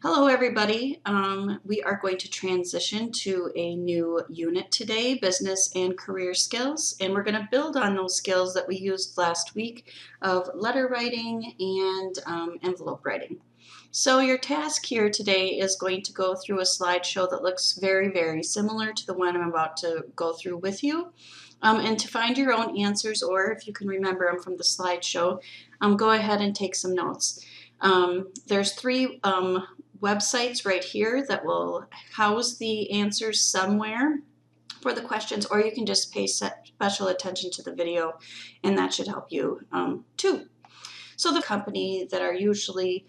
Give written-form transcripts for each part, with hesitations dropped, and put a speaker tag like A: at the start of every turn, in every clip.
A: Hello, everybody. We are going to transition to a new unit today, business and career skills, and we're going to build on those skills that we used last week of letter writing and envelope writing. So your task here today is going to go through a slideshow that looks very similar to the one I'm about to go through with you. And to find your own answers, or if you can remember them from the slideshow, go ahead and take some notes. There's three websites right here that will house the answers somewhere for the questions, or you can just pay special attention to the video and that should help you too. So the company that are usually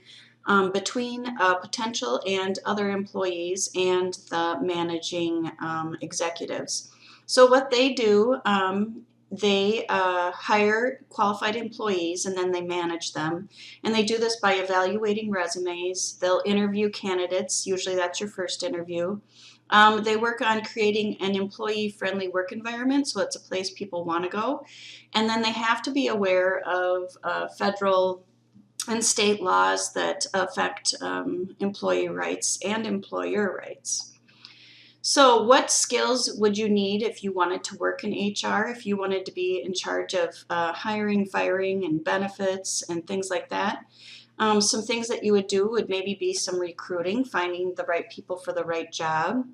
A: between potential and other employees and the managing executives. So what they do, they hire qualified employees and then they manage them. And they do this by evaluating resumes. They'll interview candidates. Usually that's your first interview. They work on creating an employee-friendly work environment, so it's a place people want to go. And then they have to be aware of federal and state laws that affect employee rights and employer rights. So what skills would you need if you wanted to work in HR, if you wanted to be in charge of hiring, firing, and benefits and things like that? Some things that you would do would maybe be some recruiting, finding the right people for the right job.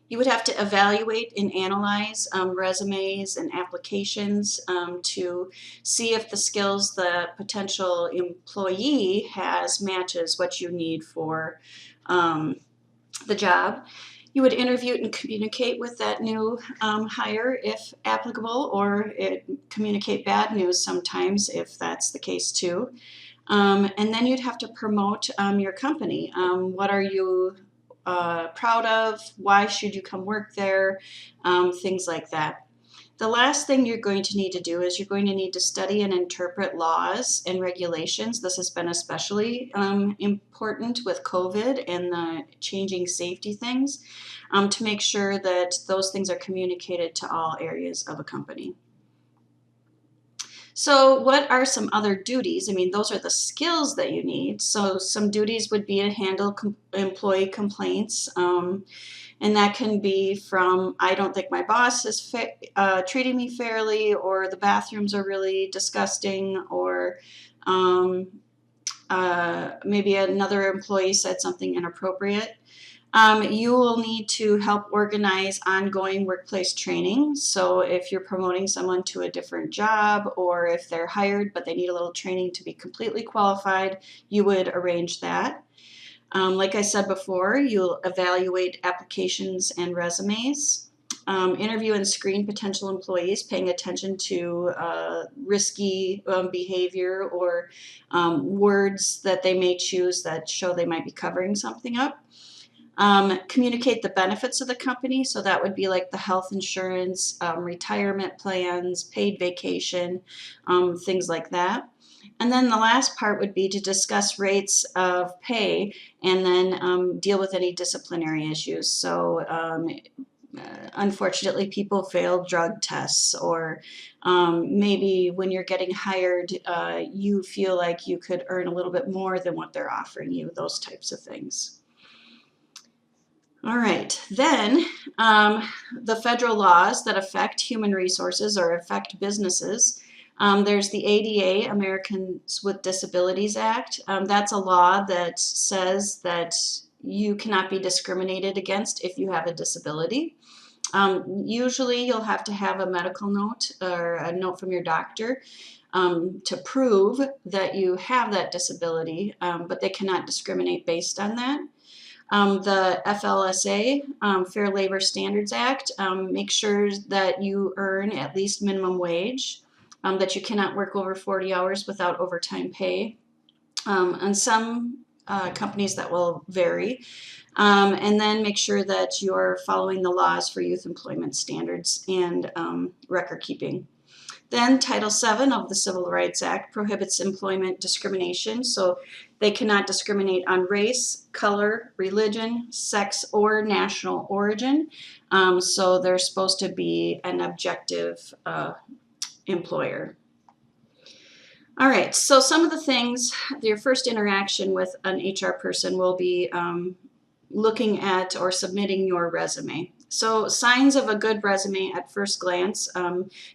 A: You would have to evaluate and analyze resumes and applications to see if the skills the potential employee has matches what you need for the job. You would interview and communicate with that new hire if applicable, or communicate bad news sometimes if that's the case too. And then you'd have to promote your company. What are you proud of? Why should you come work there? Things like that. The last thing you're going to need to do is you're going to need to study and interpret laws and regulations. This has been especially important with COVID and the changing safety things to make sure that those things are communicated to all areas of a company. So what are some other duties? I mean, those are the skills that you need. So some duties would be to handle employee complaints. And that can be from, I don't think my boss is treating me fairly, or the bathrooms are really disgusting, or maybe another employee said something inappropriate. You will need to help organize ongoing workplace training. So if you're promoting someone to a different job, or if they're hired but they need a little training to be completely qualified, you would arrange that. Like I said before, you'll evaluate applications and resumes, interview and screen potential employees, paying attention to risky behavior or words that they may choose that show they might be covering something up. Communicate the benefits of the company, so that would be like the health insurance, retirement plans, paid vacation, things like that. And then the last part would be to discuss rates of pay and then deal with any disciplinary issues. So unfortunately, people fail drug tests, or maybe when you're getting hired, you feel like you could earn a little bit more than what they're offering you, those types of things. All right, then the federal laws that affect human resources or affect businesses. There's the ADA, Americans with Disabilities Act. That's a law that says that you cannot be discriminated against if you have a disability. Usually you'll have to have a medical note or a note from your doctor to prove that you have that disability, but they cannot discriminate based on that. The FLSA, Fair Labor Standards Act, makes sure that you earn at least minimum wage, that you cannot work over 40 hours without overtime pay. And some companies that will vary. And then make sure that you're following the laws for youth employment standards and record keeping. Then Title VII of the Civil Rights Act prohibits employment discrimination, so they cannot discriminate on race, color, religion, sex, or national origin. So they're supposed to be an objective employer. All right, so some of the things, your first interaction with an HR person will be looking at or submitting your resume. So signs of a good resume at first glance,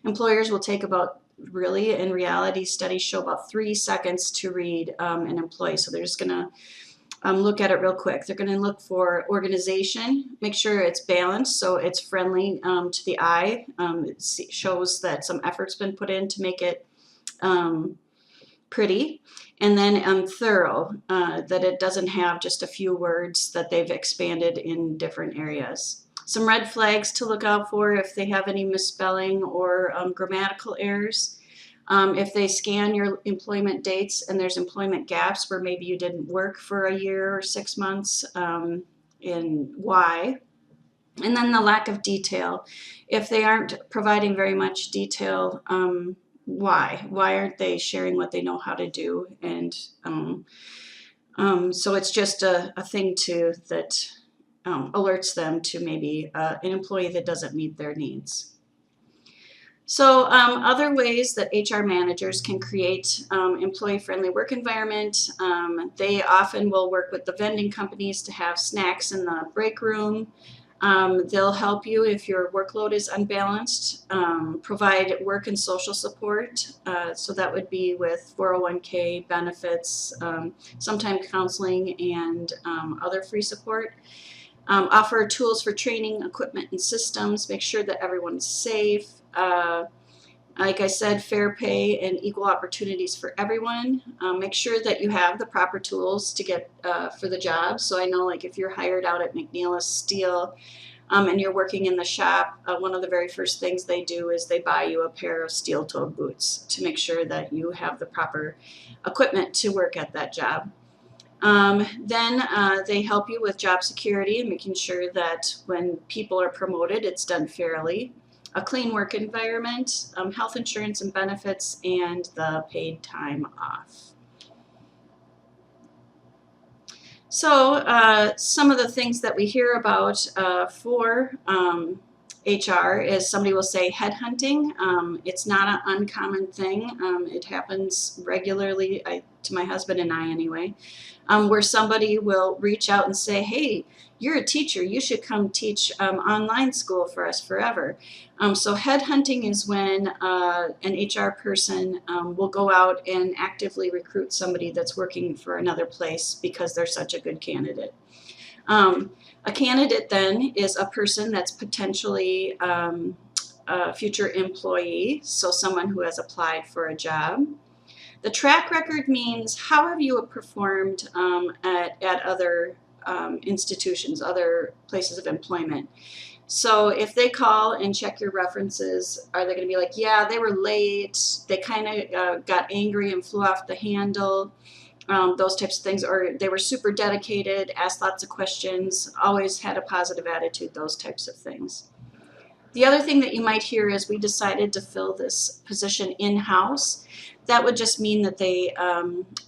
A: employers will take about, really in reality, studies show about 3 seconds to read an employee. So they're just gonna look at it real quick. They're gonna look for organization, make sure it's balanced, so it's friendly to the eye. It shows that some effort's been put in to make it pretty, and then thorough, that it doesn't have just a few words that they've expanded in different areas. Some red flags to look out for if they have any misspelling or grammatical errors. If they scan your employment dates and there's employment gaps where maybe you didn't work for a year or 6 months, in why. And then the lack of detail. If they aren't providing very much detail, why aren't they sharing what they know how to do? And so it's just a thing that alerts them to maybe an employee that doesn't meet their needs. So other ways that HR managers can create employee-friendly work environment, they often will work with the vending companies to have snacks in the break room. They'll help you if your workload is unbalanced, provide work and social support. So that would be with 401k benefits, sometimes counseling and other free support. Offer tools for training, equipment, and systems. Make sure that everyone's safe. Like I said, fair pay and equal opportunities for everyone. Make sure that you have the proper tools to get for the job. So I know, like, if you're hired out at McNeilus Steel and you're working in the shop, one of the very first things they do is they buy you a pair of steel-toed boots to make sure that you have the proper equipment to work at that job. Then they help you with job security and making sure that when people are promoted, it's done fairly. A clean work environment, health insurance and benefits, and the paid time off. So some of the things that we hear about for HR is somebody will say headhunting. It's not an uncommon thing. It happens regularly, to my husband and I anyway, where somebody will reach out and say, hey, you're a teacher, you should come teach online school for us forever. So headhunting is when an HR person will go out and actively recruit somebody that's working for another place because they're such a good candidate. A candidate then is a person that's potentially a future employee, so someone who has applied for a job. The track record means how have you performed at other institutions, other places of employment. So if they call and check your references, are they going to be like, yeah, they were late, they kind of got angry and flew off the handle, those types of things, or they were super dedicated, asked lots of questions, always had a positive attitude, those types of things. The other thing that you might hear is we decided to fill this position in-house. That would just mean that they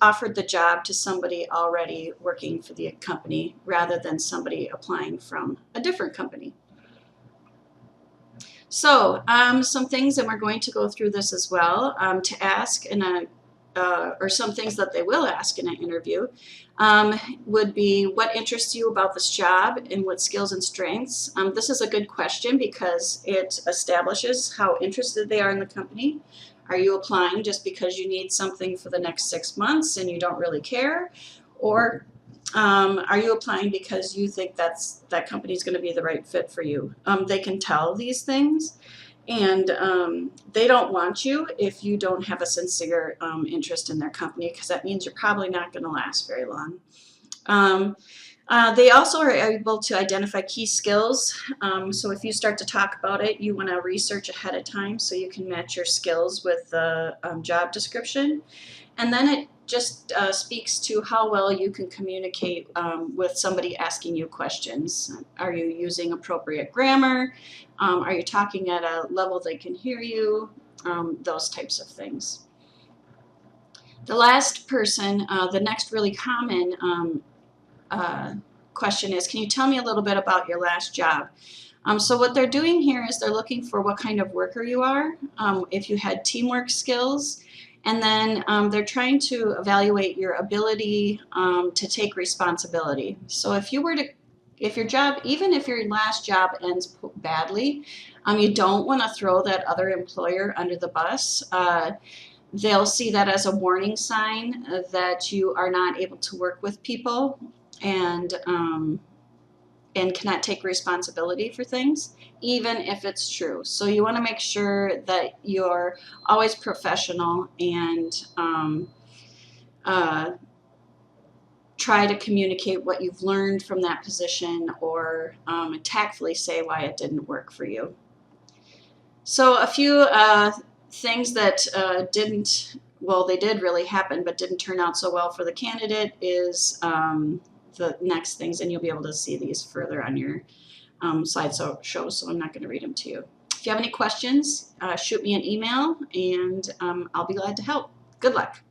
A: offered the job to somebody already working for the company rather than somebody applying from a different company. So some things, and we're going to go through this as well, to ask in a, or some things that they will ask in an interview, would be what interests you about this job and what skills and strengths. This is a good question because it establishes how interested they are in the company. Are you applying just because you need something for the next 6 months and you don't really care? Or are you applying because you think that company is going to be the right fit for you? They can tell these things, and they don't want you if you don't have a sincere interest in their company, because that means you're probably not going to last very long. They also are able to identify key skills. So if you start to talk about it, you want to research ahead of time so you can match your skills with the job description. And then it just speaks to how well you can communicate with somebody asking you questions. Are you using appropriate grammar? Are you talking at a level they can hear you? Those types of things. The last person, the next really common question is, can you tell me a little bit about your last job? So what they're doing here is they're looking for what kind of worker you are, if you had teamwork skills, And then they're trying to evaluate your ability to take responsibility. So if your job, even if your last job ends badly, you don't want to throw that other employer under the bus. They'll see that as a warning sign that you are not able to work with people and cannot take responsibility for things, even if it's true. So you want to make sure that you're always professional and try to communicate what you've learned from that position, or tactfully say why it didn't work for you. So a few things that they did really happen, but didn't turn out so well for the candidate is the next things, and you'll be able to see these further on your slideshow, so I'm not going to read them to you. If you have any questions, shoot me an email, and I'll be glad to help. Good luck.